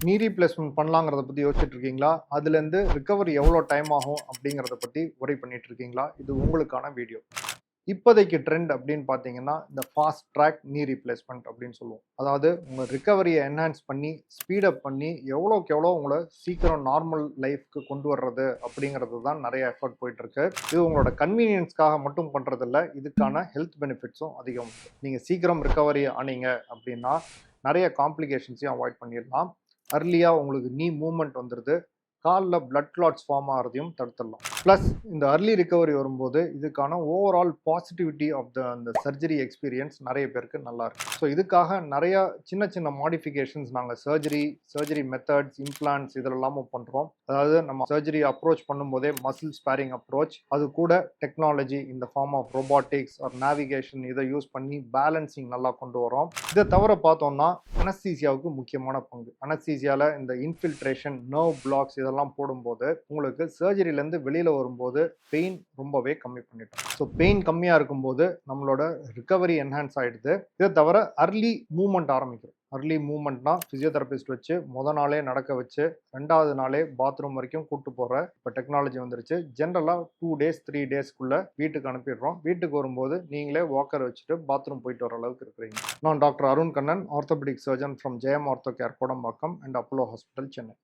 Knee replacement பண்ணலாங்கிறத பத்தி யோசிச்சுட்டு இருக்கீங்களா? அதுலேருந்து ரிகவரி எவ்வளோ டைம் ஆகும் அப்படிங்கிறத பத்தி ஒரி பண்ணிட்டு இருக்கீங்களா? இது உங்களுக்கான வீடியோ. இப்போதைக்கு ட்ரெண்ட் அப்படின்னு பார்த்தீங்கன்னா, இந்த ஃபாஸ்ட் ட்ராக் நீ ரீப்ளேஸ்மெண்ட் அப்படின்னு சொல்லுவோம். அதாவது உங்க ரிகவரிய என்ஹான்ஸ் பண்ணி, ஸ்பீட் அப் பண்ணி எவ்வளோக்கு எவ்வளோ உங்கள சீக்கிரம் நார்மல் லைஃப்க்கு கொண்டு வர்றது அப்படிங்கிறது தான் நெறைய எஃபோர்ட் போயிட்டு இருக்கு. இது உங்களோட கன்வீனியன்ஸ்க்காக மட்டும் பண்றதில்ல. இதுக்கான ஹெல்த் பெனிஃபிட்ஸும் அதிகம். நீங்க சீக்கிரம் ரிகவரி ஆனீங்க அப்படின்னா, நெறைய காம்ப்ளிகேஷன்ஸையும் அவாய்ட் பண்ணிடலாம். அர்லியா உங்களுக்கு நீ மூவ்மெண்ட் வந்துருது. கால்ல பிளட் கிளாட்ஸ் ஃபார்ம் ஆகிறதையும் தடுத்துடலாம். ப்ளஸ் இந்த அர்லி ரிகவரி வரும்போது இதுக்கான ஓவரால் பாசிட்டிவிட்டி ஆஃப் அந்த சர்ஜரி எக்ஸ்பீரியன்ஸ் நிறைய பேருக்கு நல்லா இருக்கு. ஸோ இதுக்காக நிறைய சின்ன சின்ன மாடிஃபிகேஷன்ஸ் நாங்கள் சர்ஜரி மெத்தட்ஸ், இம்ப்ளான்ட்ஸ் இதெல்லாமும் பண்ணுறோம். அதாவது நம்ம சர்ஜரி அப்ரோச் பண்ணும்போதே மசில் ஸ்பேரிங் அப்ரோச், அது கூட டெக்னாலஜி இந்த form of robotics or navigation இதை யூஸ் பண்ணி பேலன்சிங் நல்லா கொண்டு வரோம். இதை தவிர பார்த்தோம்னா அனஸ்தீசியாவுக்கு முக்கியமான பங்கு. அனஸ்தீசியாவில் இந்த இன்ஃபில்ட்ரேஷன், நர்வ் பிளாக்ஸ் இதெல்லாம் போடும்போது உங்களுக்கு சர்ஜரியிலேருந்து வெளியில் வரும்போது பெயின் ரொம்பவே கம்மி பண்ணிட்டோம். ஸோ பெயின் கம்மியாக இருக்கும்போது நம்மளோட ரிகவரி என்ஹான்ஸ் ஆகிடுது. இதை தவிர அர்லி மூவ்மெண்ட் ஆரம்பிக்கிறோம். அர்லி மூவ்மெண்ட்னா ஃபிசியோதெரபிஸ்ட் வச்சு நாளே நடக்க வச்சு 2வது நாளே பாத்ரூம் வரைக்கும் கூட்டு போகிற இப்போ டெக்னாலஜி வந்துருச்சு. ஜென்ரலாக 2 டேஸ் 3 டேஸ்க்குள்ள வீட்டுக்கு அனுப்பிடுறோம். வீட்டுக்கு வரும்போது நீங்களே வாக்கர் வச்சுட்டு பாத்ரூம் போயிட்டு வர அளவுக்கு இருக்கிறீங்க. நான் doctor Arun Kannan, orthopaedic surgeon from Jayam ortho care Kodambakkam and Apollo hospital, Chennai.